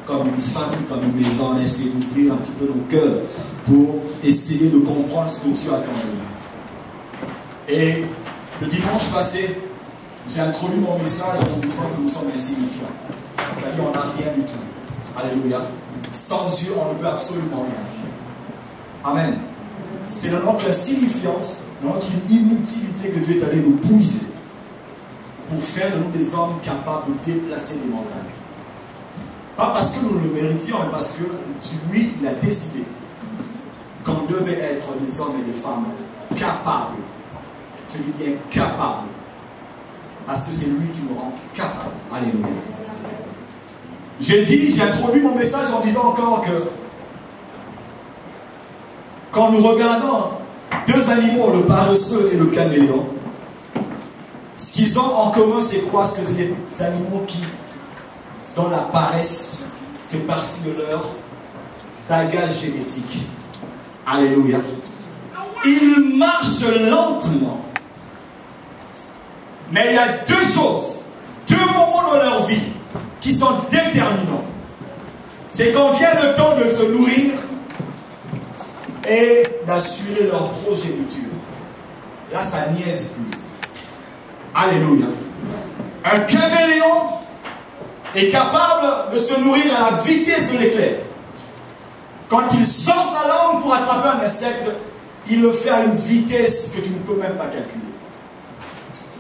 comme une famille, comme une maison. On a essayé d'ouvrir un petit peu nos cœurs pour essayer de comprendre ce que Dieu attend de nous. Et le dimanche passé, j'ai introduit mon message en disant que nous sommes insignifiants. C'est-à-dire qu'on n'a rien du tout. Alléluia. Sans Dieu, on ne peut absolument rien. Amen. C'est dans notre insignifiance, dans notre inutilité que Dieu est allé nous puiser pour faire de nous des hommes capables de déplacer des montagnes. Pas parce que nous le méritions, mais parce que lui, il a décidé qu'on devait être des hommes et des femmes capables. Je dis bien capables. Parce que c'est lui qui nous rend capables. Alléluia. J'ai introduit mon message en disant encore que quand nous regardons deux animaux, le paresseux et le caméléon, ce qu'ils ont en commun, c'est quoi? C'est que c'est des animaux dont la paresse fait partie de leur bagage génétique. Alléluia. Ils marchent lentement. Mais il y a deux choses, deux moments dans leur vie qui sont déterminants. C'est quand vient le temps de se nourrir et d'assurer leur progéniture. Là, ça niaise plus. Alléluia. Un caméléon est capable de se nourrir à la vitesse de l'éclair. Quand il sort sa langue pour attraper un insecte, il le fait à une vitesse que tu ne peux même pas calculer.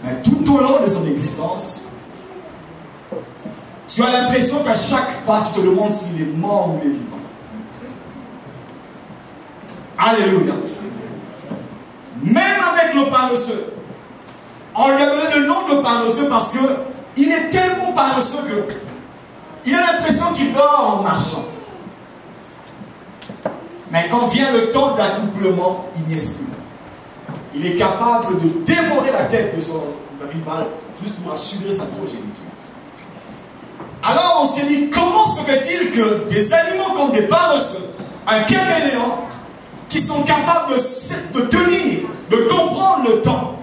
Mais tout au long de son existence, tu as l'impression qu'à chaque pas, tu te demandes s'il est mort ou il est vivant. Alléluia. Même avec le paresseux, on lui a donné le nom de paresseux parce qu'il est tellement paresseux qu'il a l'impression qu'il dort en marchant. Mais quand vient le temps d'accouplement, il n'y est plus. Il est capable de dévorer la tête de son rival juste pour assurer sa progéniture. Alors on s'est dit, comment se fait-il que des animaux comme des paresseux, un caméléon, qui sont capables de tenir, de comprendre le temps,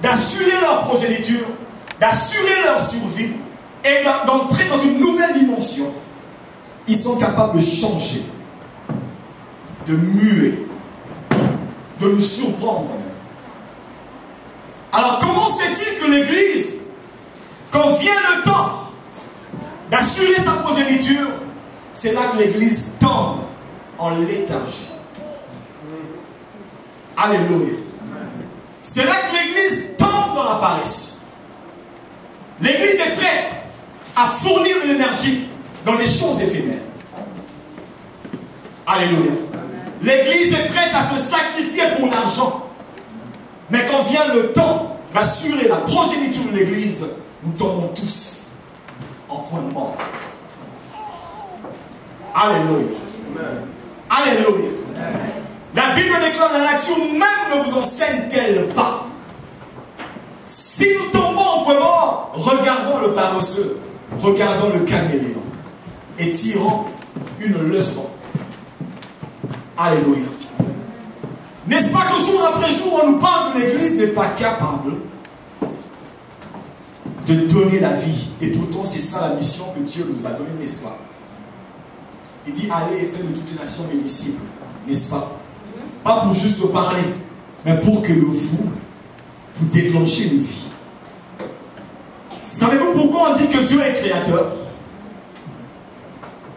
d'assurer leur progéniture, d'assurer leur survie et d'entrer dans une nouvelle dimension, ils sont capables de changer, de muer, de nous surprendre. Alors comment se fait-il que l'Église, quand vient le temps d'assurer sa progéniture, c'est là que l'Église tombe en léthargie. Alléluia. C'est là que l'Église tombe dans la paresse. L'Église est prête à fournir de l'énergie dans les choses éphémères. Alléluia. L'Église est prête à se sacrifier pour l'argent. Mais quand vient le temps d'assurer la progéniture de l'Église, nous tombons tous en point de mort. Alléluia. Alléluia. La Bible déclare la nature même ne vous enseigne-t-elle pas. Si nous tombons en point mort, regardons le paresseux, regardons le caméléon et tirons une leçon. Alléluia. N'est-ce pas que jour après jour, on nous parle que l'Église n'est pas capable de donner la vie. Et pourtant, c'est ça la mission que Dieu nous a donnée, n'est-ce pas? Il dit, allez et faites de toutes les nations mes disciples, n'est-ce pas? Pas pour juste parler, mais pour que vous déclenchez une vie. Savez-vous pourquoi on dit que Dieu est créateur?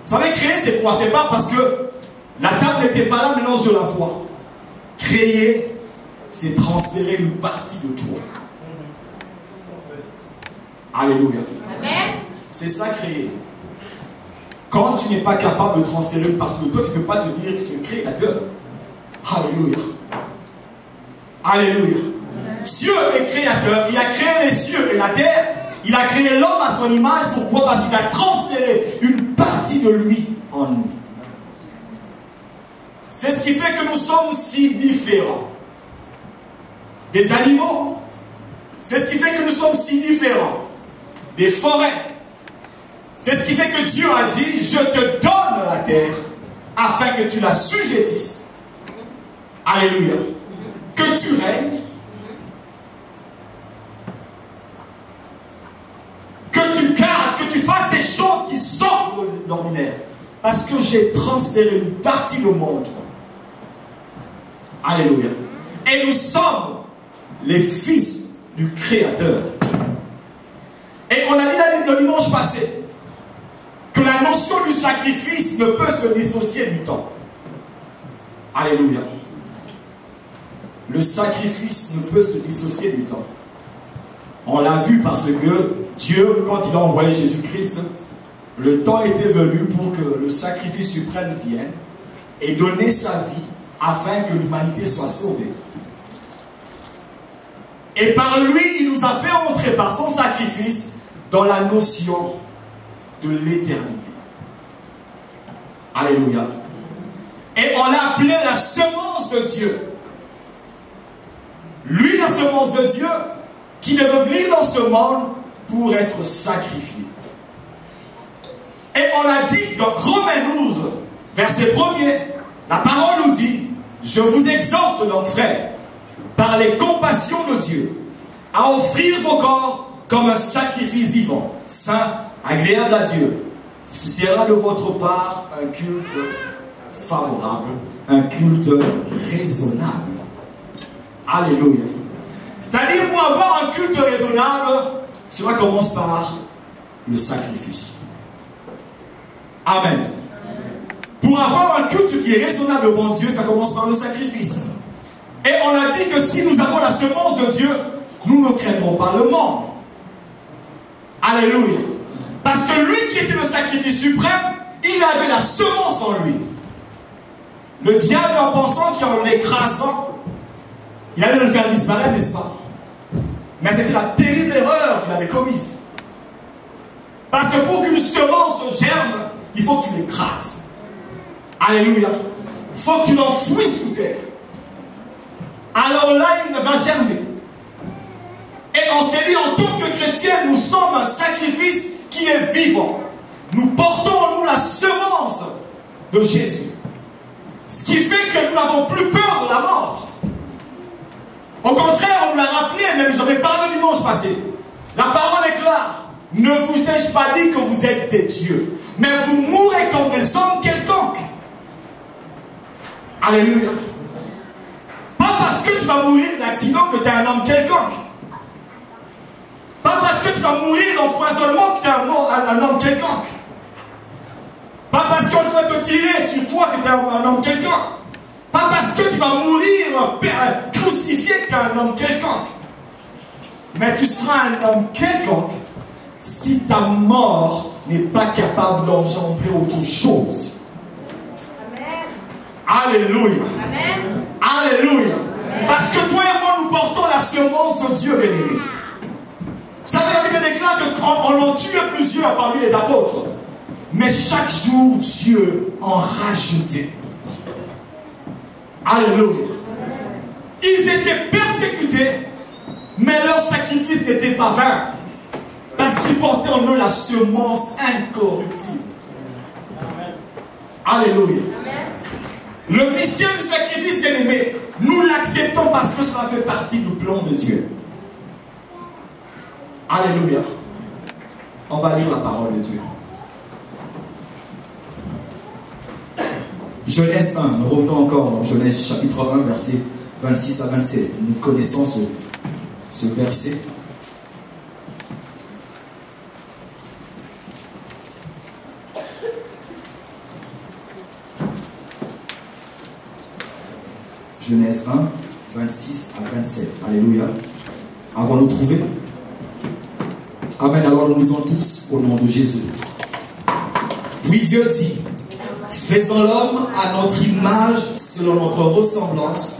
Vous savez, créer, c'est quoi? C'est pas parce que la table n'était pas là, maintenant je la vois. Créer, c'est transférer une partie de toi. Alléluia. Amen. C'est ça, créer. Quand tu n'es pas capable de transférer une partie de toi, tu ne peux pas te dire que tu es créateur. Alléluia. Alléluia. Dieu est créateur. Il a créé les cieux et la terre. Il a créé l'homme à son image. Pourquoi? Parce qu'il a transféré une partie de lui en nous. C'est ce qui fait que nous sommes si différents des animaux. C'est ce qui fait que nous sommes si différents des forêts. C'est ce qui fait que Dieu a dit, je te donne la terre afin que tu la sujettisses. Alléluia. Que tu règnes. Que tu gardes, que tu fasses des l'ordinaire. Parce que j'ai transféré une partie de mon droit. Alléluia. Et nous sommes les fils du Créateur. Et on a dit le dimanche passé que la notion du sacrifice ne peut se dissocier du temps. Alléluia. Le sacrifice ne peut se dissocier du temps. On l'a vu parce que Dieu, quand il a envoyé Jésus-Christ, le temps était venu pour que le sacrifice suprême vienne et donner sa vie afin que l'humanité soit sauvée. Et par lui, il nous a fait entrer par son sacrifice dans la notion de l'éternité. Alléluia. Et on l'a appelé la semence de Dieu. Lui, la semence de Dieu, qui devait venir dans ce monde pour être sacrifié. Et on a dit dans Romains 12, verset 1er, la parole nous dit, je vous exhorte donc frères, par les compassions de Dieu, à offrir vos corps comme un sacrifice vivant, saint, agréable à Dieu, ce qui sera de votre part un culte favorable, un culte raisonnable. Alléluia. C'est-à-dire, pour avoir un culte raisonnable, cela commence par le sacrifice. Amen. Pour avoir un culte qui est raisonnable devant Dieu, ça commence par le sacrifice. Et on a dit que si nous avons la semence de Dieu, nous ne craindrons pas le monde. Alléluia. Parce que lui qui était le sacrifice suprême, il avait la semence en lui. Le diable, en pensant qu'en l'écrasant, il allait le faire disparaître, n'est-ce pas? Mais c'était la terrible erreur qu'il avait commise. Parce que pour qu'une semence germe, il faut que tu l'écrases. Alléluia. Il faut que tu l'enfouisses sous terre. Alors là, il va germer. Et on s'est dit, en tant que chrétiens, nous sommes un sacrifice qui est vivant. Nous portons en nous la semence de Jésus. Ce qui fait que nous n'avons plus peur de la mort. Au contraire, on nous l'a rappelé, même j'en ai parlé dimanche passé. La parole est claire. Ne vous ai-je pas dit que vous êtes des dieux, mais vous mourrez comme des hommes quelconques. Alléluia. Pas parce que tu vas mourir d'accident que tu es un homme quelconque. Pas parce que tu vas mourir d'empoisonnement que tu es un homme quelconque. Pas parce qu'on va te tirer sur toi que tu es un homme quelconque. Pas parce que tu vas mourir crucifié que tu es un homme quelconque. Mais tu seras un homme quelconque si ta mort n'est pas capable d'engendrer autre chose. Amen. Alléluia. Amen. Alléluia. Amen. Parce que toi et moi, nous portons la semence de Dieu, bien-aimé. Ça veut dire déclare qu'on en tue plusieurs parmi les apôtres. Mais chaque jour, Dieu en rajoutait. Alléluia. Ils étaient persécutés, mais leur sacrifice n'était pas vain. Parce qu'ils portaient en eux la semence incorruptible. Alléluia. Le mystère du sacrifice, bien-aimé, nous l'acceptons parce que cela fait partie du plan de Dieu. Alléluia. On va lire la parole de Dieu. Genèse 1, nous revenons encore dans Genèse chapitre 1, versets 26 à 27. Nous connaissons ce verset. Genèse 1, 26 à 27. Alléluia. Avons-nous trouvé? Amen. Alors nous lisons tous au nom de Jésus. Puis Dieu dit, faisons l'homme à notre image, selon notre ressemblance,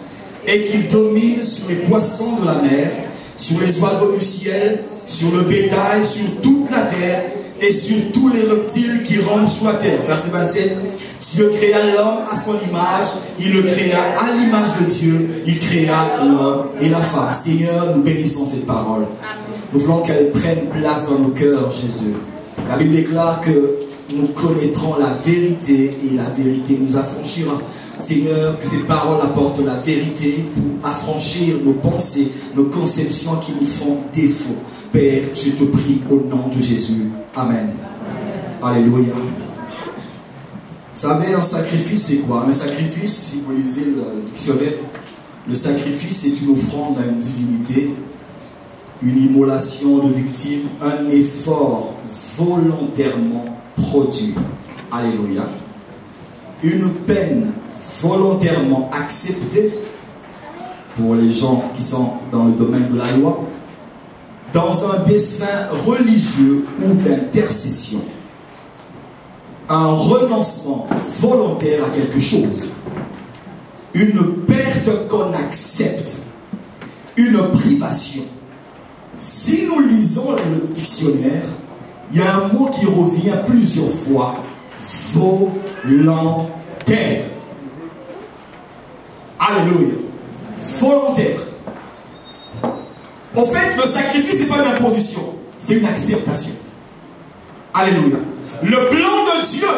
et qu'il domine sur les poissons de la mer, sur les oiseaux du ciel, sur le bétail, sur toute la terre, et sur tous les reptiles qui rampent sur la terre. Verset 27. Dieu créa l'homme à son image, il le créa à l'image de Dieu, il créa l'homme et la femme. Seigneur, nous bénissons cette parole. Nous voulons qu'elle prenne place dans nos cœurs, Jésus. La Bible déclare que nous connaîtrons la vérité et la vérité nous affranchira. Seigneur, que cette parole apporte la vérité pour affranchir nos pensées, nos conceptions qui nous font défaut. Père, je te prie au nom de Jésus. Amen. Alléluia. savez, un sacrifice, c'est quoi? Un sacrifice, si vous lisez le dictionnaire, le sacrifice est une offrande à une divinité, une immolation de victime, un effort volontairement produit. Alléluia. Une peine volontairement acceptée pour les gens qui sont dans le domaine de la loi, dans un dessein religieux ou d'intercession. Un renoncement volontaire à quelque chose. Une perte qu'on accepte. Une privation. Si nous lisons le dictionnaire, il y a un mot qui revient plusieurs fois. Volontaire. Alléluia. Volontaire. Au fait, le sacrifice n'est pas une imposition, c'est une acceptation. Alléluia. Le plan de Dieu,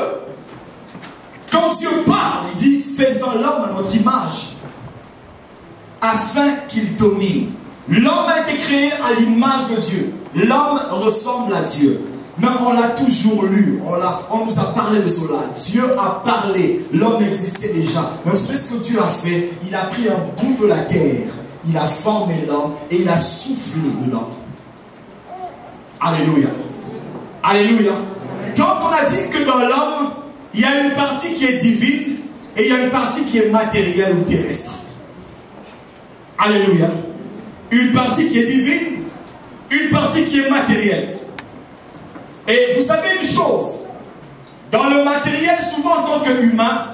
quand Dieu parle, il dit faisons l'homme à notre image, afin qu'il domine. L'homme a été créé à l'image de Dieu. L'homme ressemble à Dieu. Mais on l'a toujours lu, on nous a parlé de cela. Dieu a parlé, l'homme existait déjà. Mais vous savez ce que Dieu a fait? Il a pris un bout de la terre, il a formé l'homme et il a soufflé dedans. Alléluia. Alléluia. Quand on a dit que dans l'homme, il y a une partie qui est divine et il y a une partie qui est matérielle ou terrestre. Alléluia. Une partie qui est divine, une partie qui est matérielle. Et vous savez une chose, dans le matériel, souvent en tant qu'humain,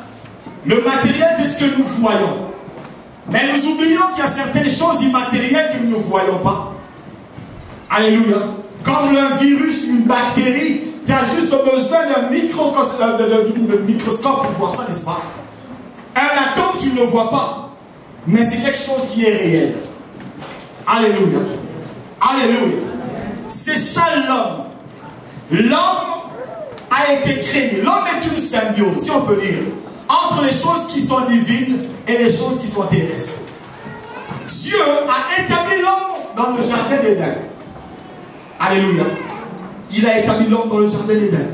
le matériel c'est ce que nous voyons. Mais nous oublions qu'il y a certaines choses immatérielles que nous ne voyons pas. Alléluia. Comme un virus, une bactérie, tu as juste besoin d'un microscope pour voir ça, n'est-ce pas? Un atome, tu ne le vois pas. Mais c'est quelque chose qui est réel. Alléluia. Alléluia. C'est ça l'homme. L'homme a été créé. L'homme est une symbiose, si on peut dire, entre les choses qui sont divines et les choses qui sont terrestres. Dieu a établi l'homme dans le jardin d'Éden. Alléluia. Il a établi l'homme dans le jardin d'Éden.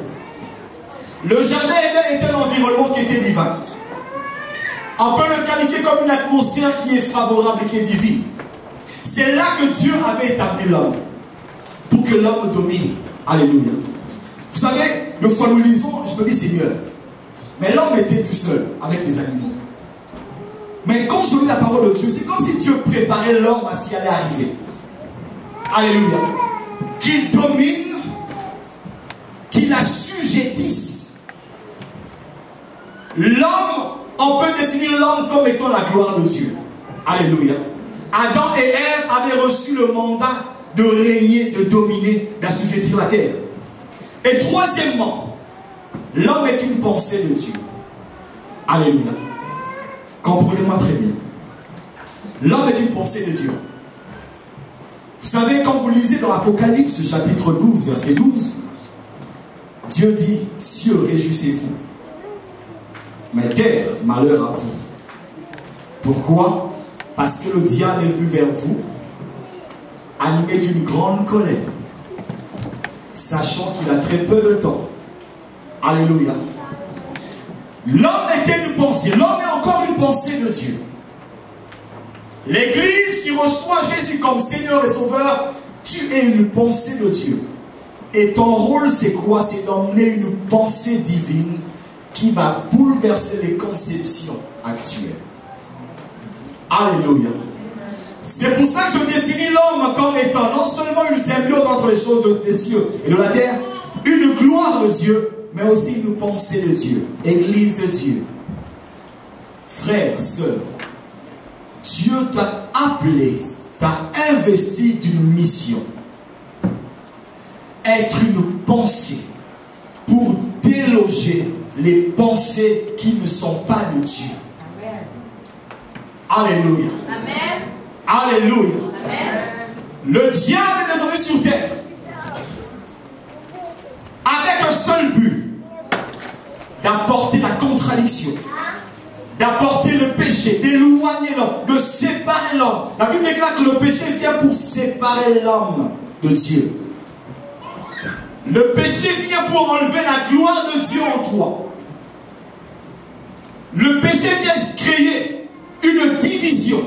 Le jardin d'Éden était un environnement qui était divin. On peut le qualifier comme une atmosphère qui est favorable et qui est divine. C'est là que Dieu avait établi l'homme, pour que l'homme domine. Alléluia. Vous savez, une fois nous lisons, je me dis Seigneur, mais l'homme était tout seul avec les animaux. Mais quand je lis la parole de Dieu, c'est comme si Dieu préparait l'homme à ce qui allait arriver. Alléluia. Qu'il domine, qu'il assujettisse. L'homme, on peut définir l'homme comme étant la gloire de Dieu. Alléluia. Adam et Ève avaient reçu le mandat de régner, de dominer, d'assujettir la terre. Et troisièmement, l'homme est une pensée de Dieu. Alléluia. Comprenez-moi très bien. L'homme est une pensée de Dieu. Vous savez, quand vous lisez dans l'Apocalypse, chapitre 12, verset 12, Dieu dit, cieux, réjouissez-vous. Mais terre, malheur à vous. Pourquoi? Parce que le diable est venu vers vous, animé d'une grande colère, sachant qu'il a très peu de temps. Alléluia. L'homme était une pensée. L'homme est encore une pensée de Dieu. L'Église qui reçoit Jésus comme Seigneur et Sauveur, tu es une pensée de Dieu. Et ton rôle, c'est quoi? C'est d'emmener une pensée divine qui va bouleverser les conceptions actuelles. Alléluia. C'est pour ça que je définis l'homme comme étant non seulement une symbiose entre les choses des cieux et de la terre, une gloire de Dieu, mais aussi une pensée de Dieu, Église de Dieu. Frères, sœurs, Dieu t'a appelé, t'a investi d'une mission. Être une pensée pour déloger les pensées qui ne sont pas de Dieu. Alléluia. Amen. Alléluia. Amen. Le diable est descendu sur terre avec un seul but, d'apporter la contradiction, d'apporter le péché, d'éloigner l'homme, de séparer l'homme. La Bible déclare que le péché vient pour séparer l'homme de Dieu. Le péché vient pour enlever la gloire de Dieu en toi. le péché vient créer une division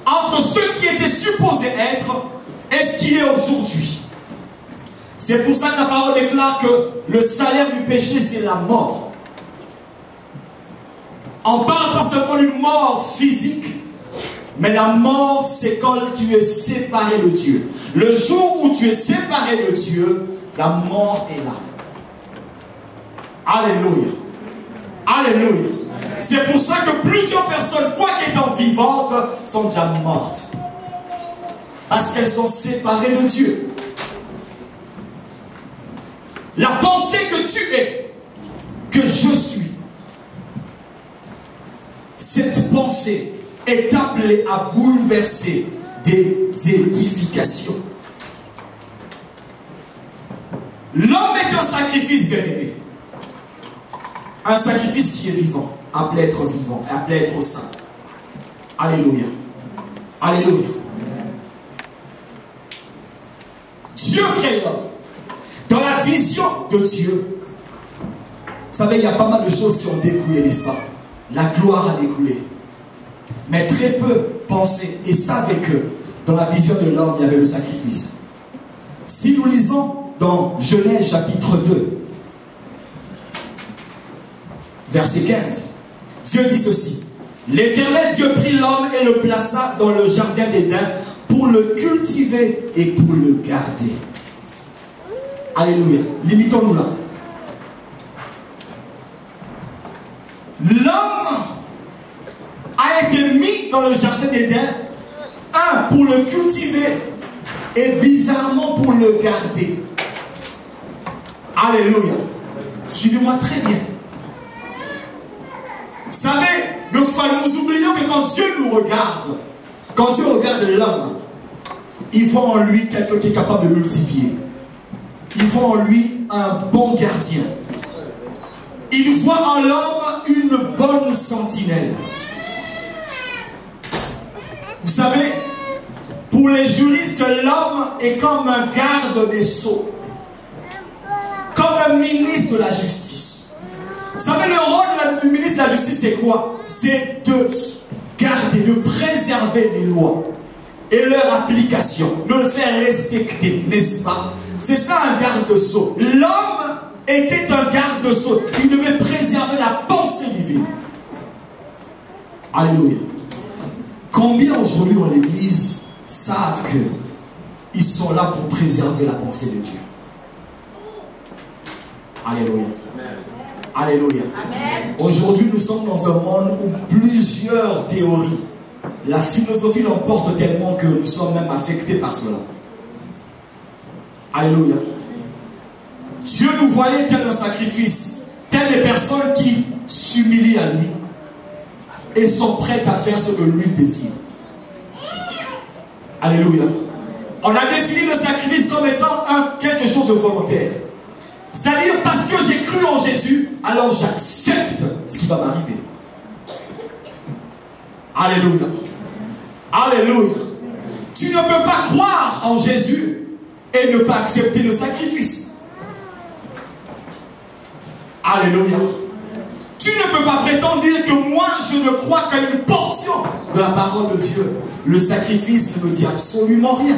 entre ce qui était supposé être et ce qui est aujourd'hui. C'est pour ça que la parole déclare que le salaire du péché, c'est la mort. On parle pas seulement d'une mort physique, mais la mort, c'est quand tu es séparé de Dieu. Le jour où tu es séparé de Dieu, la mort est là. Alléluia. Alléluia. C'est pour ça que plusieurs personnes, quoi qu'étant vivantes, sont déjà mortes. Parce qu'elles sont séparées de Dieu. La pensée que tu es, que je suis, cette pensée est appelée à bouleverser des édifications. L'homme est un sacrifice, bien-aimé. Un sacrifice qui est vivant, appelé à être vivant, appelé à être saint. Alléluia. Alléluia. Dieu crée l'homme. Dans la vision de Dieu, vous savez, il y a pas mal de choses qui ont découlé, n'est-ce pas? La gloire a découlé. Mais très peu pensaient et savaient que dans la vision de l'homme, il y avait le sacrifice. Si nous lisons dans Genèse chapitre 2, verset 15, Dieu dit ceci: l'Éternel Dieu prit l'homme et le plaça dans le jardin d'Éden pour le cultiver et pour le garder. Alléluia. Limitons-nous là. L'homme a été mis dans le jardin d'Éden, pour le cultiver et bizarrement pour le garder. Alléluia. Suivez-moi très bien. Vous savez, nous oublions que quand Dieu nous regarde, quand Dieu regarde l'homme, il voit en lui quelqu'un qui est capable de multiplier. Il voit en lui un bon gardien. Il voit en l'homme une bonne sentinelle. Vous savez, pour les juristes, l'homme est comme un garde des sceaux, comme un ministre de la justice. Vous savez, le rôle du ministre de la justice, c'est quoi? C'est de garder, de préserver les lois et leur application, de le faire respecter, n'est-ce pas? C'est ça un garde-sceau. L'homme était un garde-sceau. Il devait préserver la pensée divine. Alléluia. Combien aujourd'hui dans l'église savent qu'ils sont là pour préserver la pensée de Dieu? Alléluia. Alléluia. Aujourd'hui, nous sommes dans un monde où plusieurs théories, la philosophie l'emporte tellement que nous sommes même affectés par cela. Alléluia. Dieu nous voyait tel un sacrifice, tel des personnes qui s'humilient à lui et sont prêtes à faire ce que lui désire. Alléluia. On a défini le sacrifice comme étant quelque chose de volontaire. C'est-à-dire, parce que j'ai cru en Jésus, alors j'accepte ce qui va m'arriver. Alléluia. Alléluia. Tu ne peux pas croire en Jésus et ne pas accepter le sacrifice. Alléluia. Tu ne peux pas prétendre dire que moi je ne crois qu'à une portion de la parole de Dieu. Le sacrifice ne me dit absolument rien.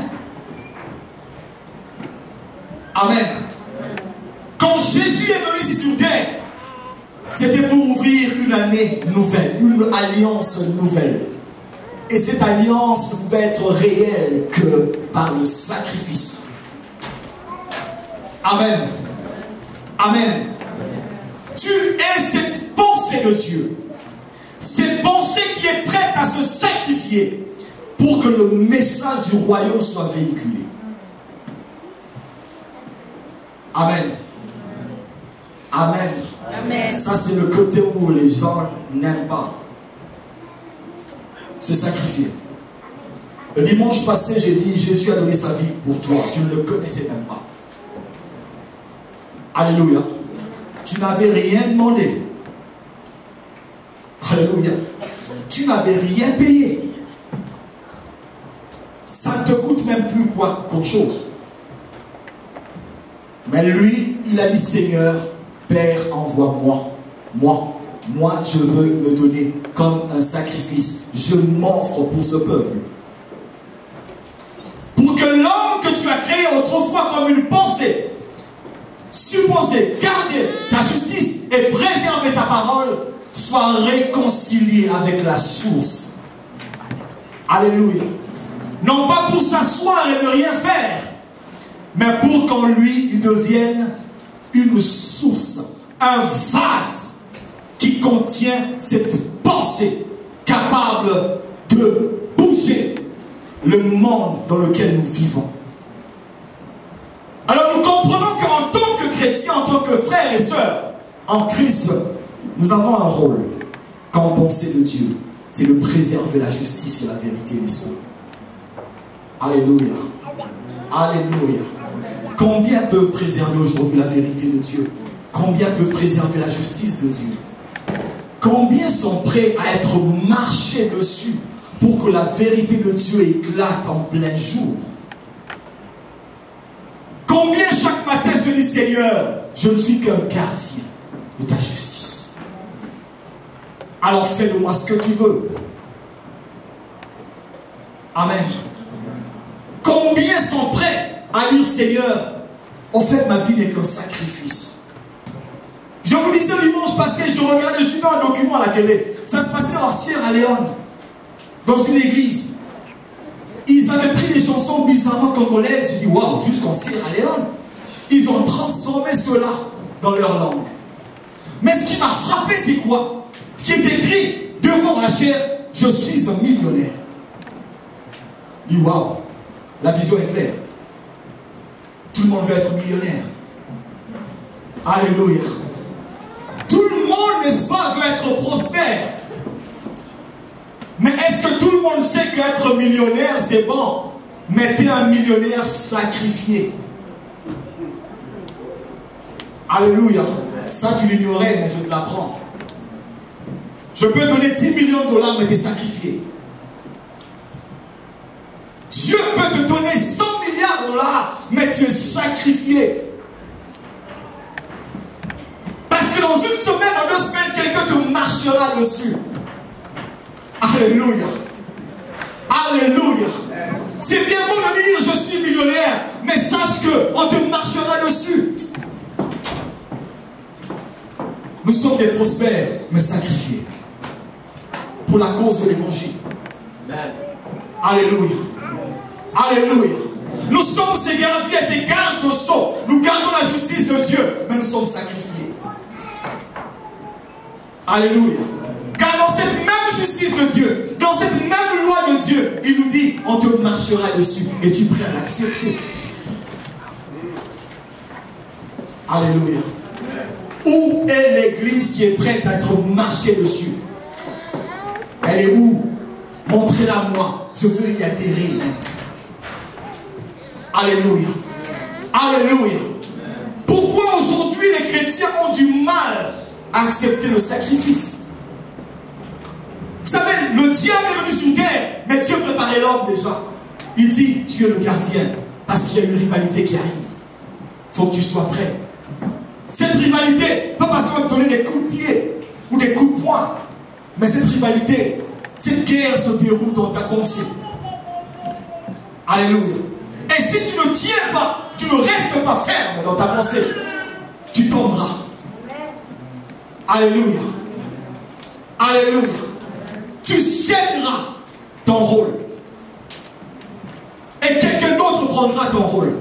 Amen. Quand Jésus est venu ici sur terre, c'était pour ouvrir une année nouvelle, une alliance nouvelle. Et cette alliance ne pouvait être réelle que par le sacrifice. Amen. Amen. Tu es cette pensée de Dieu. Cette pensée qui est prête à se sacrifier pour que le message du royaume soit véhiculé. Amen. Amen. Amen. Ça, c'est le côté où les gens n'aiment pas se sacrifier. Le dimanche passé, j'ai dit, Jésus a donné sa vie pour toi. Tu ne le connaissais même pas. Alléluia. Tu n'avais rien demandé. Alléluia. Tu n'avais rien payé. Ça ne te coûte même plus qu'autre chose. Mais lui, il a dit, Seigneur, Père, envoie-moi. Moi. moi je veux me donner comme un sacrifice. Je m'offre pour ce peuple. Pour que l'homme que tu as créé autrefois comme une pensée, supposée, garder ta justice et préserver ta parole, soit réconcilié avec la source. Alléluia. Non pas pour s'asseoir et ne rien faire, mais pour qu'en lui, il devienne une source, un vase qui contient cette pensée capable de bouger le monde dans lequel nous vivons. Alors nous comprenons qu'en tant que chrétiens, en tant que frères et sœurs, en Christ, nous avons un rôle. Quand pensée de Dieu, c'est de préserver la justice et la vérité des soi. Alléluia. Alléluia. Combien peuvent préserver aujourd'hui la vérité de Dieu? Combien peuvent préserver la justice de Dieu? Combien sont prêts à être marchés dessus pour que la vérité de Dieu éclate en plein jour? Combien chaque matin se dit, Seigneur, je ne suis qu'un gardien de ta justice. Alors fais de moi ce que tu veux. Amen. Combien sont prêts à dire, Seigneur, en fait ma vie n'est qu'un sacrifice. Je vous disais dimanche passé, je regardais, je suis dans un document à la télé. Ça se passait en Sierra Leone, dans une église. Ils avaient pris des chansons bizarrement congolaises. Je dis, waouh, jusqu'en Sierra Leone. Ils ont transformé cela dans leur langue. Mais ce qui m'a frappé, c'est quoi? Ce qui est écrit devant Rachel, je suis un millionnaire. Je dis, waouh, la vision est claire. Tout le monde veut être millionnaire. Alléluia. Tout le monde, n'est-ce pas, veut être prospère. Mais est-ce que tout le monde sait qu'être millionnaire, c'est bon? Mais t'es un millionnaire sacrifié. Alléluia. Ça, tu l'ignorais, mais je te l'apprends. Je peux donner 10 millions de dollars, mais t'es sacrifié. Dieu peut te donner 100 milliards de dollars, mais tu es sacrifié. Parce que dans une semaine, dans 2 semaines, quelqu'un te marchera dessus. Alléluia. Alléluia. C'est bien beau de dire je suis millionnaire, mais sache qu'on te marchera dessus. Nous sommes des prospères, mais sacrifiés. Pour la cause de l'évangile. Alléluia. Alléluia. Nous sommes ces gardiens, ces gardes-sceaux. Nous gardons la justice de Dieu, mais nous sommes sacrifiés. Alléluia. Car dans cette même justice de Dieu, dans cette même loi de Dieu, il nous dit, on te marchera dessus. Es-tu prêt à l'accepter? Alléluia. Où est l'église qui est prête à être marchée dessus? Elle est où? Montrez-la moi. Je veux y adhérer. Alléluia. Alléluia. Pourquoi aujourd'hui les chrétiens ont du mal à accepter le sacrifice? Vous savez, le diable est venu sur terre, mais Dieu préparait l'homme déjà. Il dit, tu es le gardien, parce qu'il y a une rivalité qui arrive. Il faut que tu sois prêt. Cette rivalité, pas parce qu'on va te donner des coups de pied ou des coups de poing, mais cette rivalité, cette guerre se déroule dans ta pensée. Alléluia. Et si tu ne tiens pas, tu ne restes pas ferme dans ta pensée, tu tomberas. Alléluia. Alléluia. Tu céderas ton rôle. Et quelqu'un d'autre prendra ton rôle.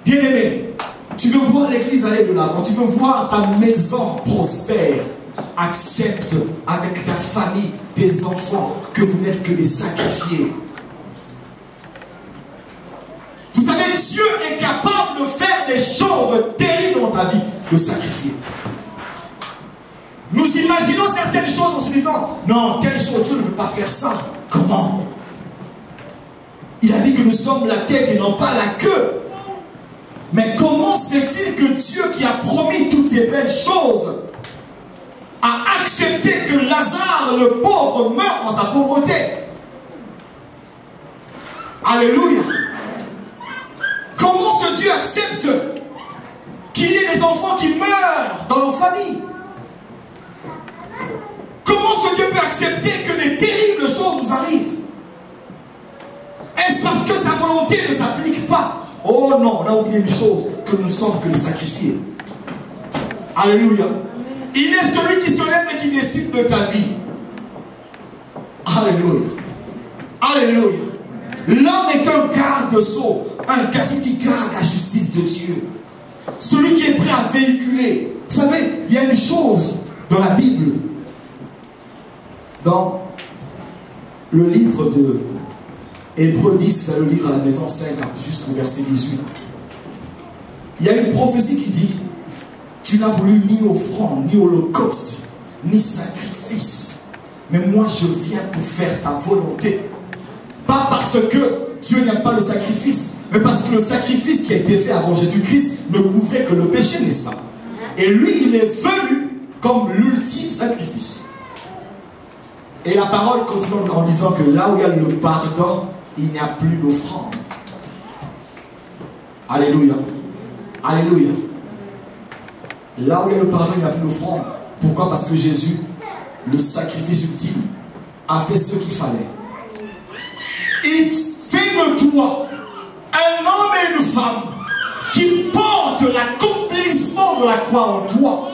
Bien-aimé, tu veux voir l'église aller de l'avant, tu veux voir ta maison prospère. Accepte avec ta famille, tes enfants, que vous n'êtes que des sacrifiés. Vous savez, Dieu est capable de faire des choses terribles dans ta vie, de sacrifier. Nous imaginons certaines choses en se disant, non, telle chose, Dieu ne peut pas faire ça. Comment? Il a dit que nous sommes la tête et non pas la queue. Mais comment se fait-il que Dieu qui a promis toutes ces belles choses a accepté que Lazare, le pauvre, meure dans sa pauvreté? Alléluia. Comment ce Dieu accepte qu'il y ait des enfants qui meurent dans le famille. Comment ce Dieu peut accepter que des terribles choses nous arrivent? Est-ce parce que sa volonté ne s'applique pas? Oh non, on a oublié une chose, que nous sommes que les sacrifiés. Alléluia. Il est celui qui se lève et qui décide de ta vie. Alléluia. Alléluia. L'homme est un garde-sceau, un garde qui garde la justice de Dieu. Celui qui est prêt à véhiculer. Vous savez, il y a une chose dans la Bible, dans le livre de Hébreux 10, vous allez le lire à la maison 5, jusqu'au verset 18. Il y a une prophétie qui dit: tu n'as voulu ni offrande, ni holocauste, ni sacrifice, mais moi je viens pour faire ta volonté. Pas parce que Dieu n'aime pas le sacrifice, mais parce que le sacrifice qui a été fait avant Jésus-Christ ne couvrait que le péché, n'est-ce pas? Et lui, il est venu comme l'ultime sacrifice. Et la parole continue en disant que là où il y a le pardon, il n'y a plus d'offrande. Alléluia. Alléluia. Là où il y a le pardon, il n'y a plus d'offrande. Pourquoi? Parce que Jésus, le sacrifice ultime, a fait ce qu'il fallait. Il fait de toi un homme et une femme qui portent l'accomplissement de la croix en toi,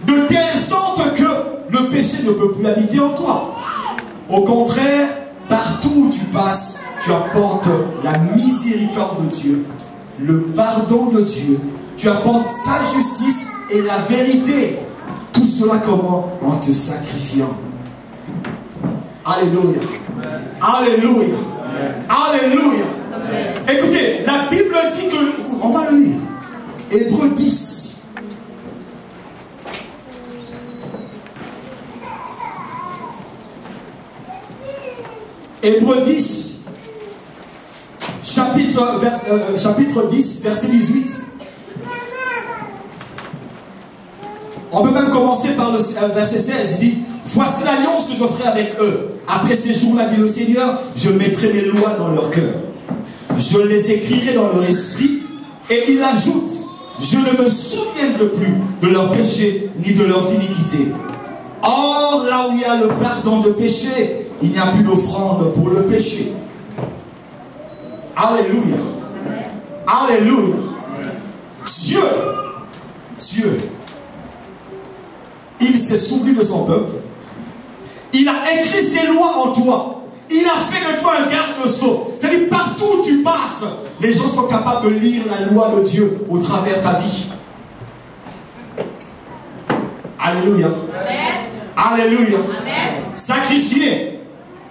de telle sorte que le péché ne peut plus habiter en toi. Au contraire, partout où tu passes, tu apportes la miséricorde de Dieu, le pardon de Dieu, tu apportes sa justice et la vérité. Tout cela comment? En te sacrifiant. Alléluia. Alléluia. Alléluia. Écoutez, la Bible dit que... On va le lire. Hébreux 10. Hébreux 10. Chapitre 10, verset 18. On peut même commencer par le verset 16. Il dit: voici l'alliance que je ferai avec eux. Après ces jours-là, dit le Seigneur, je mettrai mes lois dans leur cœur. Je les écrirai dans leur esprit. Et il ajoute: je ne me souviendrai plus de leurs péchés ni de leurs iniquités. Or, là où il y a le pardon de péché, il n'y a plus d'offrande pour le péché. Alléluia. Alléluia. Dieu, il s'est souvenu de son peuple. Il a écrit ses lois en toi. Il a fait de toi un garde-sceau. C'est-à-dire, partout où tu passes, les gens sont capables de lire la loi de Dieu au travers de ta vie. Alléluia. Amen. Alléluia. Amen. Sacrifié.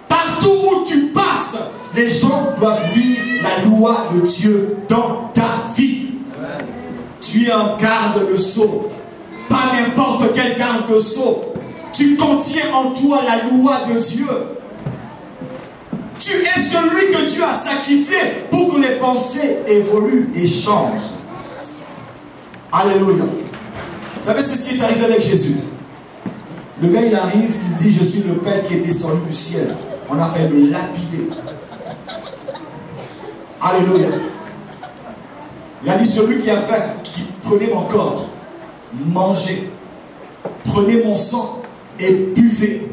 Partout où tu passes, les gens doivent lire la loi de Dieu dans ta vie. Amen. Tu es un garde-sceau. Pas n'importe quel garde-sceau. Tu contiens en toi la loi de Dieu. Tu es celui que Dieu a sacrifié pour que les pensées évoluent et changent. Alléluia. Vous savez, c'est ce qui est arrivé avec Jésus. Le gars, il arrive, il dit: je suis le Père qui est descendu du ciel. On a fait le lapider. Alléluia. Il a dit: celui qui a fait, qui prenait mon corps, mangez, prenez mon sang et buvez.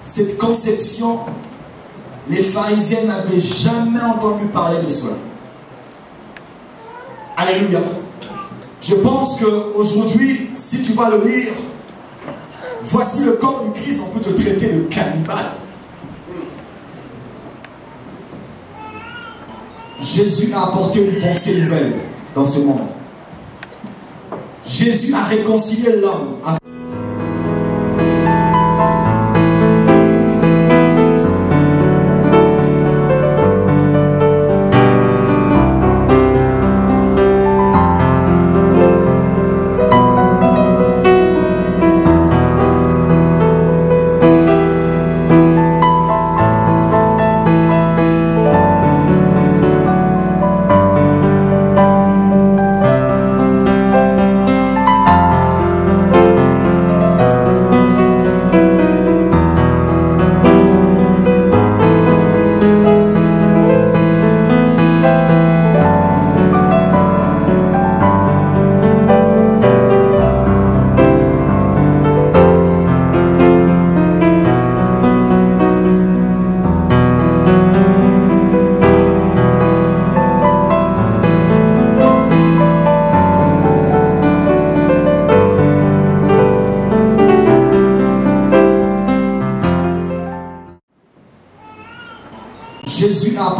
Cette conception, les pharisiens n'avaient jamais entendu parler de cela. Alléluia. Je pense qu'aujourd'hui, si tu vas le lire, voici le corps du Christ, on peut te traiter de cannibale. Jésus a apporté une pensée nouvelle dans ce monde. Jésus a réconcilié l'homme avec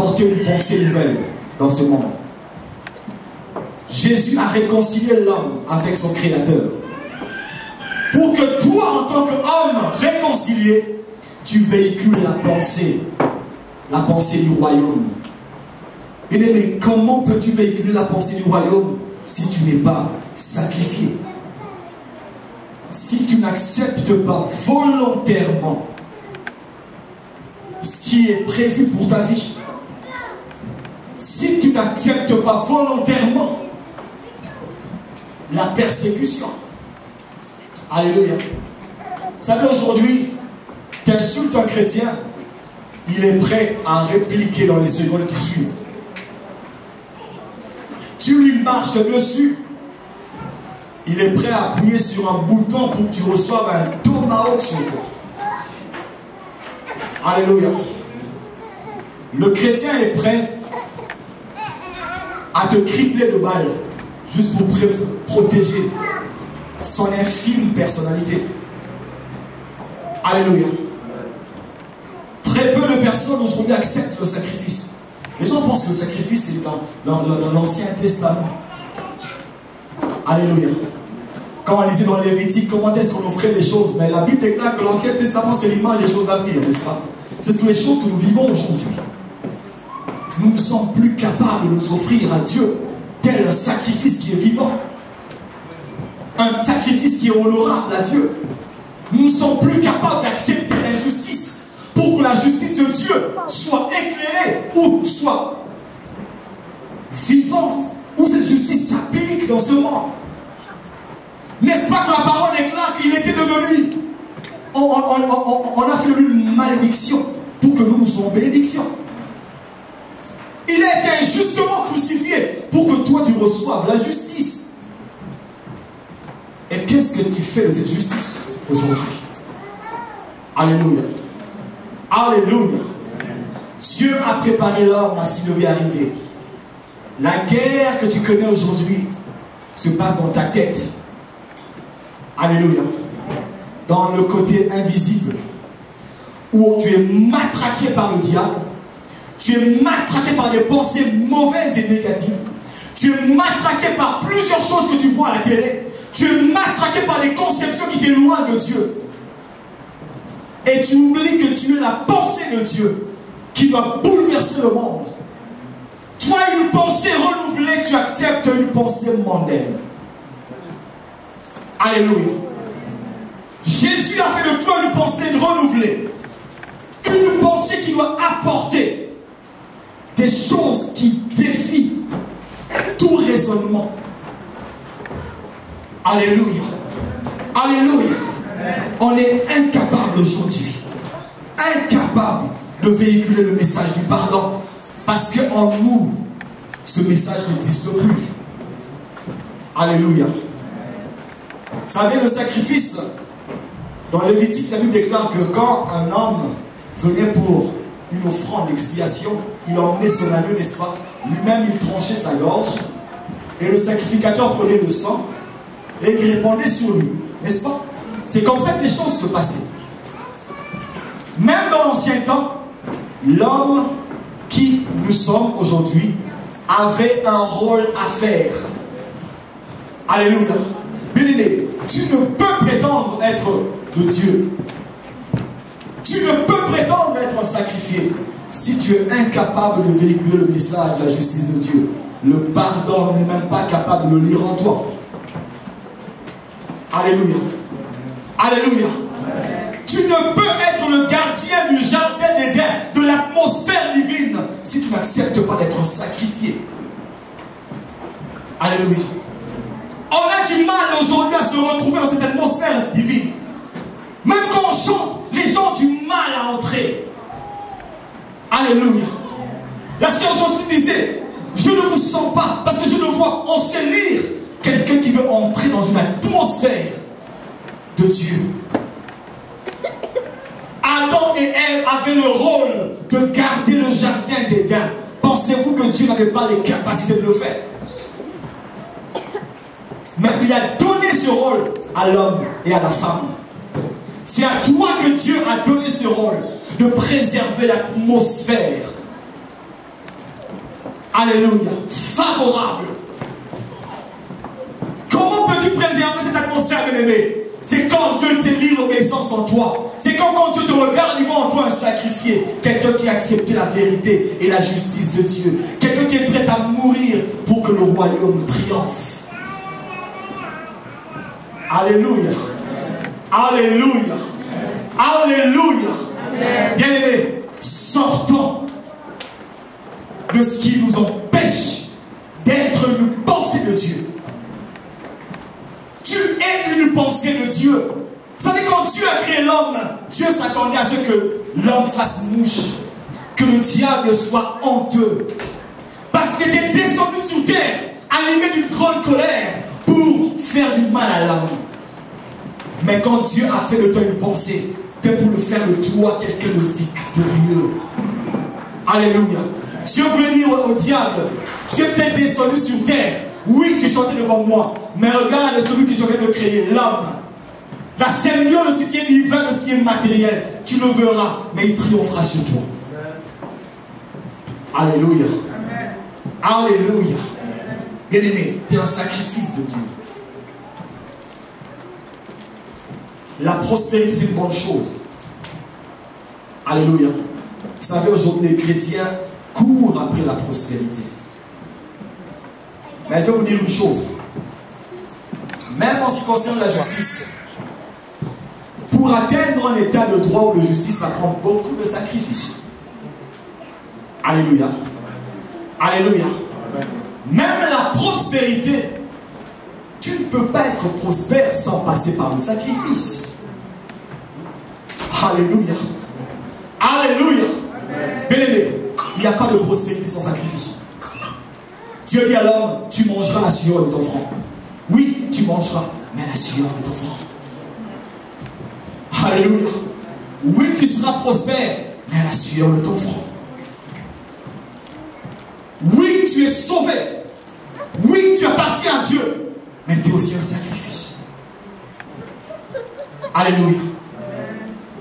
apporter une pensée nouvelle dans ce monde. Jésus a réconcilié l'homme avec son Créateur. Pour que toi, en tant qu'homme réconcilié, tu véhicules la pensée du royaume. Mais comment peux-tu véhiculer la pensée du royaume si tu n'es pas sacrifié? Si tu n'acceptes pas volontairement ce qui est prévu pour ta vie, si tu n'acceptes pas volontairement la persécution. Alléluia. Vous savez, aujourd'hui, tu insultes un chrétien, il est prêt à répliquer dans les secondes qui suivent. Tu lui marches dessus, il est prêt à appuyer sur un bouton pour que tu reçoives un tomahawk sur toi. Alléluia. Le chrétien est prêt à te cribler de balles juste pour protéger son infime personnalité. Alléluia. Très peu de personnes aujourd'hui acceptent le sacrifice. Les gens pensent que le sacrifice est dans l'Ancien Testament. Alléluia. Quand on lisait dans les Lévitique, comment est-ce qu'on offrait les choses? Mais la Bible déclare que l'Ancien Testament, c'est l'image des choses à venir, n'est-ce pas? C'est que les choses que nous vivons aujourd'hui, nous ne sommes plus capables de nous offrir à Dieu tel un sacrifice qui est vivant, un sacrifice qui est honorable à Dieu. Nous ne sommes plus capables d'accepter l'injustice pour que la justice de Dieu soit éclairée ou soit vivante, où cette justice s'applique dans ce monde. N'est-ce pas que la parole déclare qu'il était devenu, on a fait de lui une malédiction pour que nous soyons bénédiction. Il a été injustement crucifié pour que toi tu reçoives la justice. Et qu'est-ce que tu fais de cette justice aujourd'hui? Alléluia. Alléluia. Dieu a préparé l'homme à ce qui devait arriver. La guerre que tu connais aujourd'hui se passe dans ta tête. Alléluia. Dans le côté invisible, où tu es matraqué par le diable, tu es matraqué par des pensées mauvaises et négatives, tu es matraqué par plusieurs choses que tu vois à la télé, tu es matraqué par des conceptions qui t'éloignent de Dieu. Et tu oublies que tu es la pensée de Dieu qui doit bouleverser le monde. Toi, une pensée renouvelée, tu acceptes une pensée mondaine. Alléluia. Jésus a fait de toi une pensée renouvelée. Une pensée qui doit apporter des choses qui défient tout raisonnement. Alléluia. Alléluia. On est incapable aujourd'hui, incapable de véhiculer le message du pardon, parce qu'en nous, ce message n'existe plus. Alléluia. Vous savez, le sacrifice, dans Lévitique, la Bible déclare que quand un homme venait pour une offrande d'expiation, il emmenait son agneau, n'est-ce pas? Lui-même, il tranchait sa gorge, et le sacrificateur prenait le sang, et il répandait sur lui, n'est-ce pas? C'est comme ça que les choses se passaient. Même dans l'ancien temps, l'homme qui nous sommes aujourd'hui avait un rôle à faire. Alléluia. Bien-aimé, tu ne peux prétendre être de Dieu. Tu ne peux prétendre être un sacrifié si tu es incapable de véhiculer le message de la justice de Dieu. Le pardon n'est même pas capable de le lire en toi. Alléluia. Alléluia. Tu ne peux être le gardien du jardin d'Éden, de l'atmosphère divine, si tu n'acceptes pas d'être sacrifié. Alléluia. On a du mal aujourd'hui à se retrouver dans cette atmosphère divine. Même quand on chante, les gens ont du mal à entrer. Alléluia. La sœur Jocelyne disait, je ne vous sens pas, parce que je le vois, on sait lire quelqu'un qui veut entrer dans une atmosphère de Dieu. Adam et Ève avaient le rôle de garder le jardin d'Éden. Pensez-vous que Dieu n'avait pas les capacités de le faire? Mais il a donné ce rôle à l'homme et à la femme. C'est à toi que Dieu a donné ce rôle de préserver l'atmosphère Alléluia. Favorable. Comment peux-tu préserver cette atmosphère, bien-aimé? C'est quand Dieu te lit l'obéissance en toi. C'est quand Dieu te regarde, il voit en toi un sacrifié. Quelqu'un qui a accepté la vérité et la justice de Dieu. Quelqu'un qui est prêt à mourir pour que le royaume triomphe. Alléluia. Alléluia. Alléluia. Bien-aimés, sortons de ce qui nous empêche d'être une pensée de Dieu. Tu es une pensée de Dieu. Vous savez, quand Dieu a créé l'homme, Dieu s'attendait à ce que l'homme fasse mouche, que le diable soit honteux. Parce qu'il était descendu sur terre, animé d'une grande colère, pour faire du mal à l'homme. Mais quand Dieu a fait de toi une pensée, c'est pour le faire de toi quelqu'un de victorieux. Alléluia. Dieu veut dire au diable, tu es peut-être descendu sur terre. Oui, tu chantais devant moi. Mais regarde celui qui j'aurais de créer, l'homme. La symbiose de ce qui est divin, de ce qui est matériel. Tu le verras, mais il triomphera sur toi. Alléluia. Alléluia. Bien-aimé, tu es un sacrifice de Dieu. La prospérité, c'est une bonne chose. Alléluia. Vous savez, aujourd'hui, les chrétiens courent après la prospérité. Mais je vais vous dire une chose. Même en ce qui concerne la justice, pour atteindre un état de droit ou de justice, ça prend beaucoup de sacrifices. Alléluia. Alléluia. Même la prospérité, tu ne peux pas être prospère sans passer par le sacrifice. Alléluia. Alléluia. Bien-aimé, il n'y a pas de prospérité sans sacrifice. Dieu dit à l'homme, tu mangeras la sueur de ton front. Oui, tu mangeras, mais la sueur de ton front. Alléluia. Oui, tu seras prospère, mais la sueur de ton front. Oui, tu es sauvé. Oui, tu appartiens à Dieu, mais tu es aussi un sacrifice. Alléluia.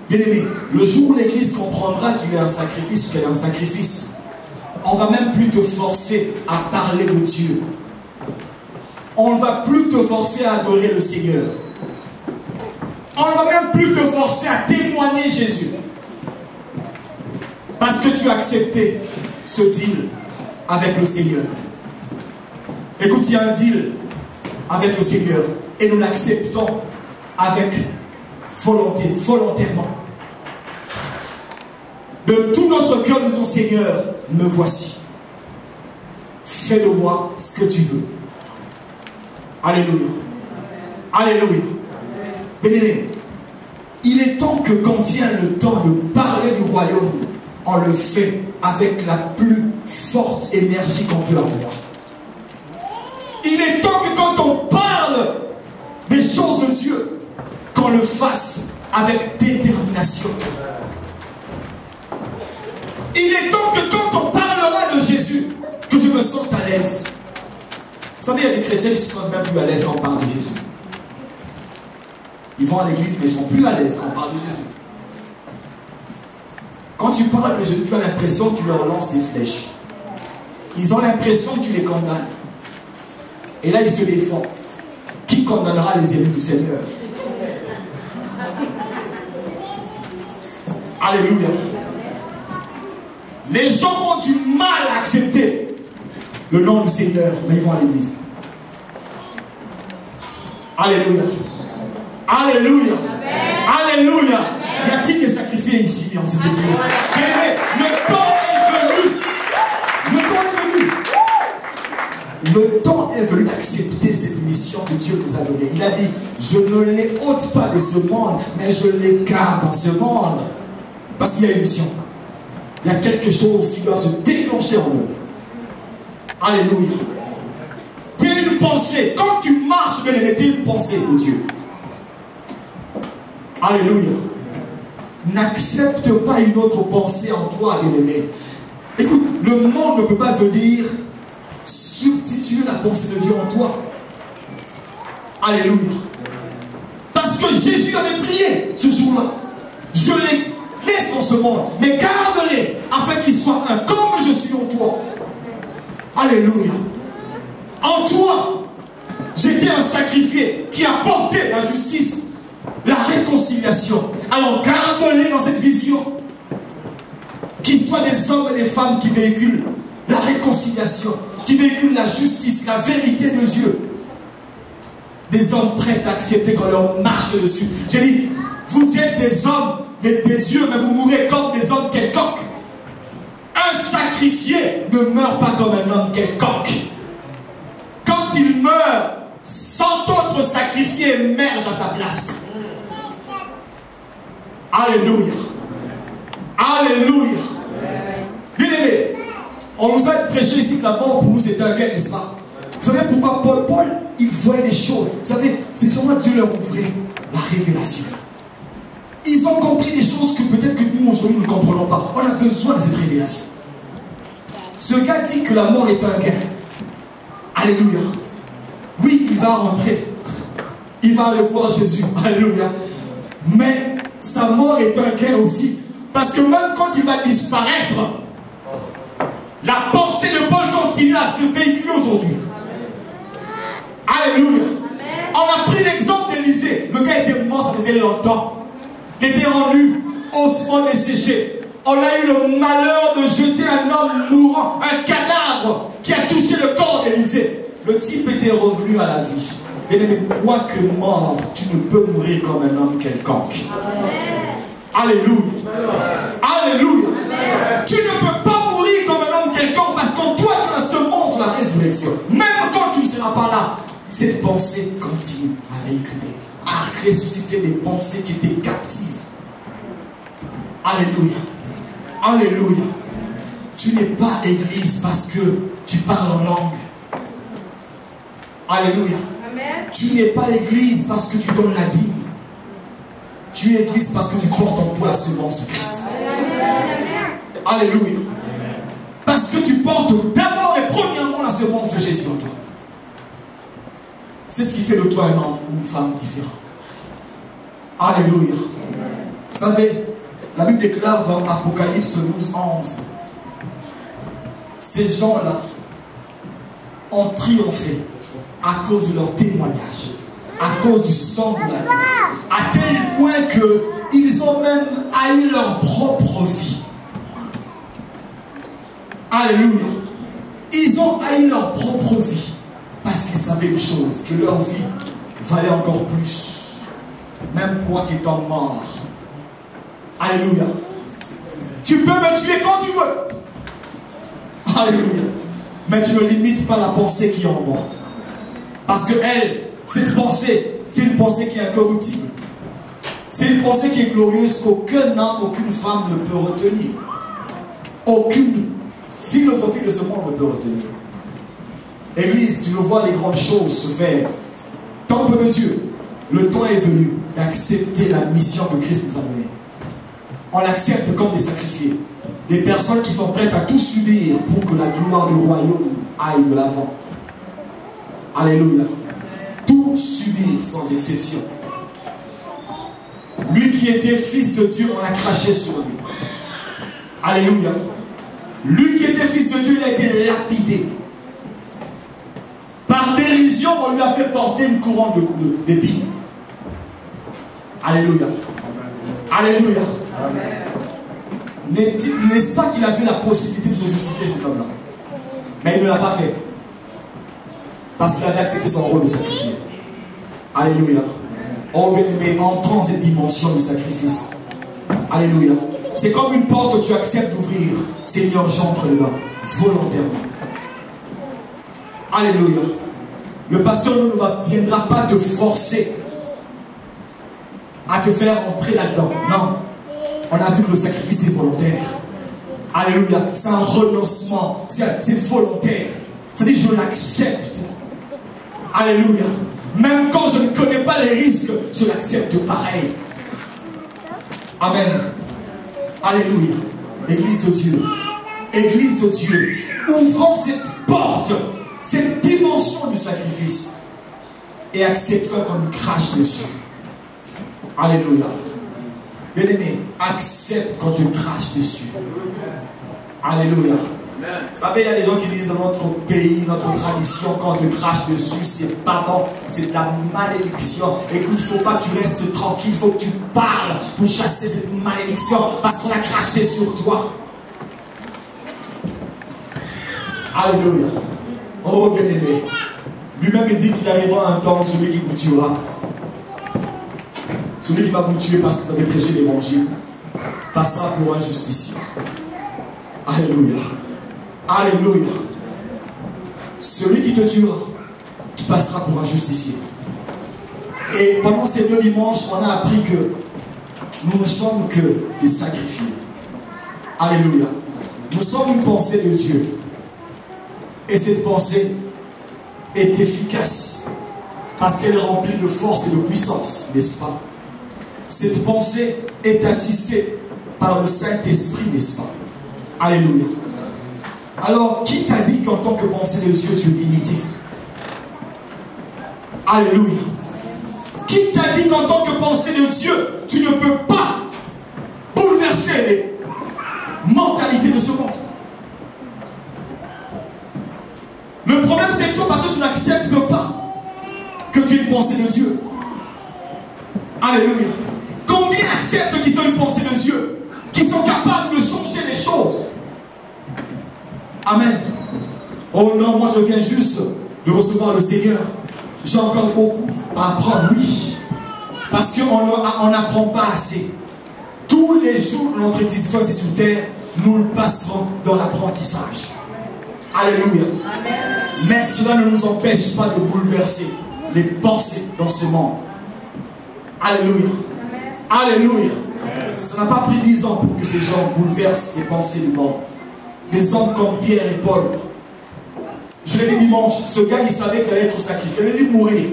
Bien-aimé, le jour où l'Église comprendra qu'il est un sacrifice ou qu'elle est un sacrifice, on ne va même plus te forcer à parler de Dieu. On ne va plus te forcer à adorer le Seigneur. On ne va même plus te forcer à témoigner Jésus. Parce que tu as accepté ce deal avec le Seigneur. Écoute, il y a un deal avec le Seigneur et nous l'acceptons avec volonté, volontairement. De tout notre cœur, nous disons, Seigneur, me voici. Fais de moi ce que tu veux. Alléluia. Alléluia. Bien-aimé, il est temps que quand vient le temps de parler du royaume, on le fait avec la plus forte énergie qu'on peut avoir. Il est temps que quand on parle des choses de Dieu, qu'on le fasse avec détermination. Il est temps que quand on parlera de Jésus, que je me sente à l'aise. Vous savez, il y a des chrétiens qui se sentent même plus à l'aise quand on parle de Jésus. Ils vont à l'église, mais ils ne sont plus à l'aise quand on parle de Jésus. Quand tu parles de Jésus, tu as l'impression que tu leur lances des flèches. Ils ont l'impression que tu les condamnes. Et là, ils se défendent. Qui condamnera les élus du Seigneur? Alléluia. Les gens ont du mal à accepter le nom du Seigneur, mais ils vont à l'église. Alléluia. Alléluia. Alléluia. Y a-t-il des sacrifiés ici en cette église? Le temps est venu. Le temps est venu. Le temps est venu d'accepter cette mission que Dieu nous a donnée. Il a dit, je ne les ôte pas de ce monde, mais je les garde dans ce monde. Parce qu'il y a une mission. Il y a quelque chose qui doit se déclencher en nous. Alléluia. Tu es une pensée. Quand tu marches, bien aimé, tu es une pensée de Dieu. Alléluia. N'accepte pas une autre pensée en toi, bien aimé. Écoute, le monde ne peut pas venir substituer la pensée de Dieu en toi. Alléluia. Parce que Jésus avait prié ce jour-là. Je les laisse dans ce monde, mais garde-les afin qu'ils soient un comme je suis en toi. Alléluia. En toi, j'étais un sacrifié qui a porté la justice, la réconciliation. Alors garde-les dans cette vision. Qu'ils soient des hommes et des femmes qui véhiculent la réconciliation, qui véhiculent la justice, la vérité de Dieu. Des hommes prêts à accepter qu'on leur marche dessus. J'ai dit, vous êtes des hommes, des dieux, mais vous mourrez comme des hommes quelconques. Un sacrifié ne meurt pas comme un homme quelconque. Quand il meurt, 100 autres sacrifiés émergent à sa place. Alléluia. Alléluia. Bien aimé, on nous a prêché ici que la mort pour nous c'était un gain, n'est-ce pas? Vous savez pourquoi Paul, il voyait des choses. Vous savez, c'est sûrement Dieu leur ouvrait la révélation. Ils ont compris des choses que peut-être que nous aujourd'hui nous ne comprenons pas. On a besoin de cette révélation. Ce gars dit que la mort est un gain. Alléluia. Oui, il va rentrer. Il va aller voir Jésus. Alléluia. Mais sa mort est un gain aussi. Parce que même quand il va disparaître, la pensée de Paul continue à se véhiculer aujourd'hui. Alléluia. On a pris l'exemple d'Élisée. Le gars était mort, ça faisait longtemps. Il était rendu ossements desséchés. On a eu le malheur de jeter un homme mourant, un cadavre qui a touché le corps d'Élisée. Le type était revenu à la vie. Bien-aimé, toi que mort, tu ne peux mourir comme un homme quelconque. Alléluia. Alléluia. Tu ne peux pas mourir comme un homme quelconque parce qu'en toi, tu as la semence de la résurrection. Même quand tu ne seras pas là, cette pensée continue à véhiculer, à ressusciter les pensées qui étaient captives. Alléluia. Alléluia. Tu n'es pas église parce que tu parles en langue. Alléluia. Amen. Tu n'es pas église parce que tu donnes la dîme. Tu es église parce que tu portes en toi la semence de Christ. Amen. Alléluia. Parce que tu portes d'abord et premièrement la semence de Jésus en toi. C'est ce qui fait de toi un homme ou une femme différent. Alléluia. Vous savez, la Bible déclare dans Apocalypse 12, 11, ces gens-là ont triomphé à cause de leur témoignage, à cause du sang de la vie, à tel point qu'ils ont même haï leur propre vie. Alléluia. Ils ont haï leur propre vie parce qu'ils savaient une chose, que leur vie valait encore plus, même quoi qu'étant mort. Alléluia. Tu peux me tuer quand tu veux. Alléluia. Mais tu ne limites pas la pensée qui est en moi. Parce que elle, cette pensée, c'est une pensée qui est incorruptible. C'est une pensée qui est glorieuse qu'aucun homme, aucune femme ne peut retenir. Aucune philosophie de ce monde ne peut retenir. Église, tu veux voir les grandes choses se faire. Temple de Dieu, le temps est venu d'accepter la mission que Christ nous a donnée. On l'accepte comme des sacrifiés. Des personnes qui sont prêtes à tout subir pour que la gloire du royaume aille de l'avant. Alléluia. Tout subir sans exception. Lui qui était fils de Dieu, on a craché sur lui. Alléluia. Lui qui était fils de Dieu, il a été lapidé. Par dérision, on lui a fait porter une couronne d'épines. Alléluia. Alléluia. N'est-ce pas qu'il a vu la possibilité de se justifier cet homme-là? Mais il ne l'a pas fait. Parce qu'il avait accepté son rôle de sacrifice. Alléluia. Oh bien-aimé, entrons dans cette dimension du sacrifice. Alléluia. C'est comme une porte que tu acceptes d'ouvrir. Seigneur, j'entre dedans, volontairement. Alléluia. Le pasteur ne viendra pas te forcer à te faire entrer là-dedans. Non. On a vu que le sacrifice est volontaire. Alléluia. C'est un renoncement. C'est volontaire. C'est-à-dire je l'accepte. Alléluia. Même quand je ne connais pas les risques, je l'accepte pareil. Amen. Alléluia. Église de Dieu. Église de Dieu. Ouvrons cette porte, cette dimension du sacrifice. Et acceptons qu'on nous crache dessus. Alléluia. Bien-aimé, accepte qu'on te crache dessus. Alléluia. Vous savez, il y a des gens qui disent dans notre pays, notre tradition, quand on te crache dessus, c'est pas bon, c'est de la malédiction. Écoute, il ne faut pas que tu restes tranquille, il faut que tu parles pour chasser cette malédiction parce qu'on a craché sur toi. Alléluia. Oh bien-aimé. Lui-même il dit qu'il arrivera un temps, celui qui vous tuera. Celui qui va vous tuer parce que vous avez prêché l'évangile passera pour un justicier. Alléluia. Alléluia. Celui qui te tuera, qui passera pour un justicier. Et pendant ces 2 dimanches, on a appris que nous ne sommes que des sacrifiés. Alléluia. Nous sommes une pensée de Dieu. Et cette pensée est efficace parce qu'elle est remplie de force et de puissance, n'est-ce pas? Cette pensée est assistée par le Saint-Esprit, n'est-ce pas? Alléluia. Alors, qui t'a dit qu'en tant que pensée de Dieu, tu es limité? Alléluia. Qui t'a dit qu'en tant que pensée de Dieu, tu ne peux pas bouleverser les mentalités de ce monde? Le problème, c'est toi parce que tu n'acceptes pas que tu es une pensée de Dieu. Alléluia. Combien acceptent qu'ils sont une pensée de Dieu, qui sont capables de changer les choses? Amen. Oh non, moi je viens juste de recevoir le Seigneur. J'ai encore beaucoup à apprendre, oui. Parce qu'on n'apprend pas assez. Tous les jours de notre existence ici sur terre, nous le passerons dans l'apprentissage. Alléluia. Amen. Mais cela ne nous empêche pas de bouleverser les pensées dans ce monde. Alléluia. Amen. Alléluia. Amen. Ça n'a pas pris 10 ans pour que ces gens bouleversent les pensées du monde. Des hommes comme Pierre et Paul. Je l'ai dit dimanche, ce gars il savait qu'il allait être sacrifié. Il allait mourir.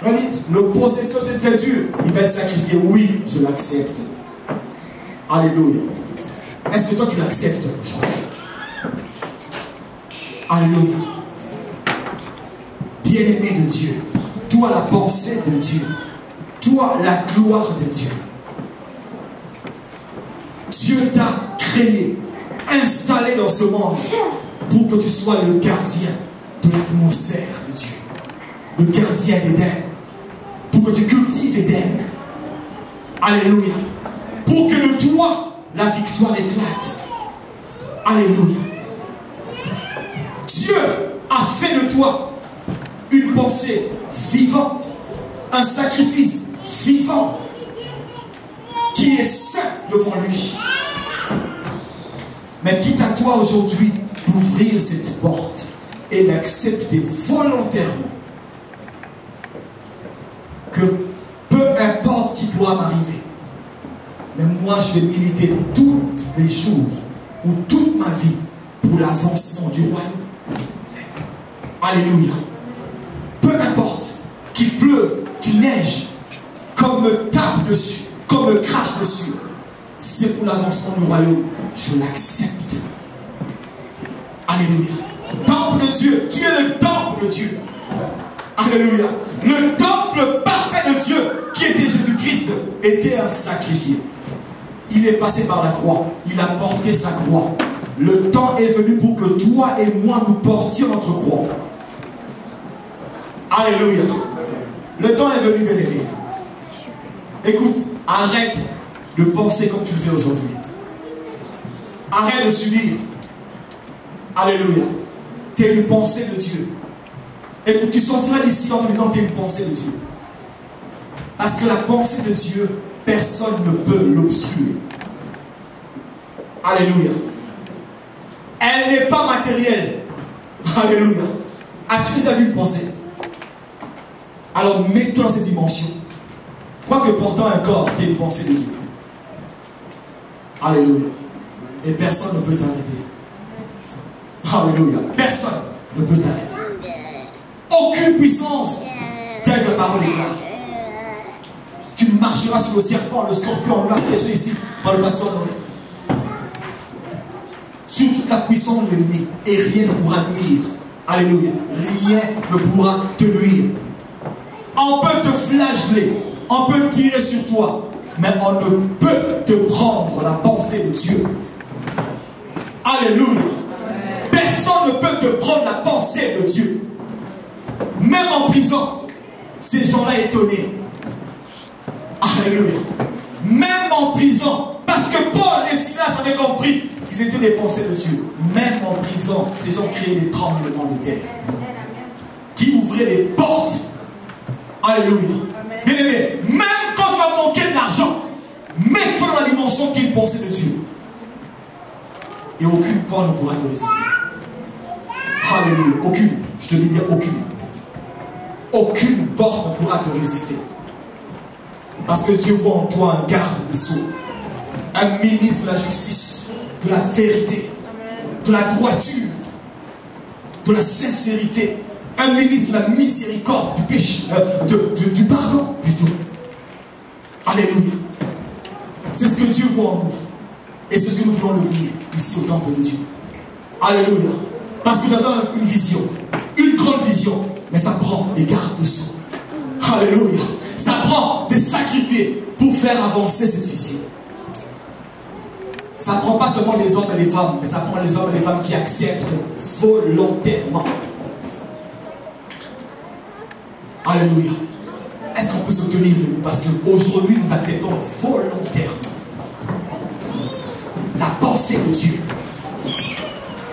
Il a dit, le possesseur de cette ceinture, il va être sacrifié. Oui, je l'accepte. Alléluia. Est-ce que toi tu l'acceptes aujourd'hui? Alléluia. Bien-aimé de Dieu, toi la pensée de Dieu, toi la gloire de Dieu. Dieu t'a créé, installé dans ce monde pour que tu sois le gardien de l'atmosphère de Dieu, le gardien d'Éden, pour que tu cultives Éden. Alléluia. Pour que de toi la victoire éclate. Alléluia. Dieu a fait de toi une pensée vivante, un sacrifice vivant qui est saint devant lui. Mais quitte à toi aujourd'hui d'ouvrir cette porte et d'accepter volontairement que peu importe qui pourra m'arriver, mais moi je vais militer tous les jours ou toute ma vie pour l'avancement du royaume. Alléluia. Peu importe qu'il pleuve, qu'il neige, comme me tape dessus, comme me crache dessus, c'est pour l'avancement du royaume. Je l'accepte. Alléluia. Temple de Dieu. Tu es le temple de Dieu. Alléluia. Le temple parfait de Dieu, qui était Jésus-Christ, était un sacrifié. Il est passé par la croix. Il a porté sa croix. Le temps est venu pour que toi et moi nous portions notre croix. Alléluia. Le temps est venu, bien-aimé. Écoute, arrête de penser comme tu le fais aujourd'hui. Arrête de subir. Alléluia. Tu es une pensée de Dieu. Écoute, tu sortiras d'ici en te disant que tu es une pensée de Dieu. Parce que la pensée de Dieu, personne ne peut l'obstruer. Alléluia. Elle n'est pas matérielle. Alléluia. As-tu déjà vu une pensée? Alors mets-toi dans cette dimension. Quoique portant un corps, tu es une pensée de Dieu. Alléluia. Et personne ne peut t'arrêter. Alléluia. Personne ne peut t'arrêter. Aucune puissance telle que la parole déclare. Tu marcheras sur le serpent, le scorpion, on l'a prêché ici par le pasteur Noé. Sur toute la puissance de l'ennemi. Et rien ne pourra nuire. Alléluia. Rien ne pourra te nuire. On peut te flageller. On peut tirer sur toi. Mais on ne peut te prendre la pensée de Dieu. Alléluia. Personne ne peut te prendre la pensée de Dieu. Même en prison, ces gens-là étonnés. Alléluia. Même en prison, parce que Paul et Silas avaient compris qu'ils étaient des pensées de Dieu. Même en prison, ces gens créaient des tremblements de terre qui ouvraient les portes. Alléluia. Bien aimé, même quand tu vas manquer d'argent, mets-toi dans la dimension qui est une pensée de Dieu. Et aucune porte ne pourra te résister. Alléluia. Aucune. Je te dis bien aucune. Aucune porte ne pourra te résister. Parce que Dieu voit en toi un garde de sceaux, un ministre de la justice, de la vérité, de la droiture, de la sincérité, un ministre de la miséricorde, du péché, du pardon plutôt. Alléluia. C'est ce que Dieu voit en nous. Et c'est ce que nous voulons le vivre ici au temple de Dieu. Alléluia. Parce que nous avons une vision, une grande vision, mais ça prend des gardes de sceaux. Alléluia. Ça prend des sacrifiés pour faire avancer cette vision. Ça ne prend pas seulement les hommes et les femmes, mais ça prend les hommes et les femmes qui acceptent volontairement. Alléluia. Est-ce qu'on peut se tenir debout? Parce qu'aujourd'hui, nous acceptons volontairement la pensée de Dieu.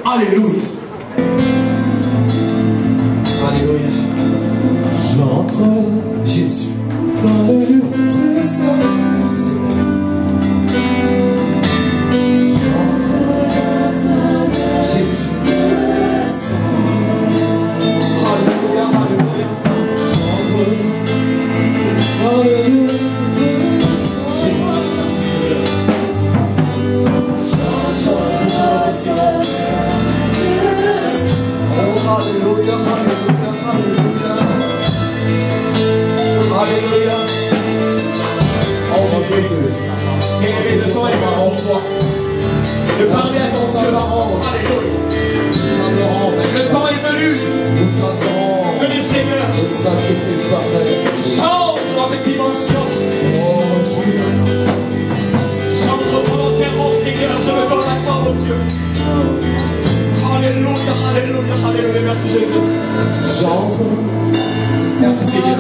Alléluia. Alléluia. J'entre Jésus dans le lieu très saint. Merci Seigneur. J'entre Jésus très saint. Alléluia, alléluia. J'entre dans le lieu très saint. Jésus, merci Seigneur. J'entre oh, alléluia, alléluia, alléluia. Alléluia. Oh mon Dieu. Et le temps est en toi. De parler à ton Dieu. Alléluia. Le temps est venu. De dire Seigneur, chante dans cette dimension. Chante volontairement Seigneur, je me donne à toi mon Dieu. Alléluia, alléluia, alléluia. Merci Jésus. J'entre. Merci Seigneur.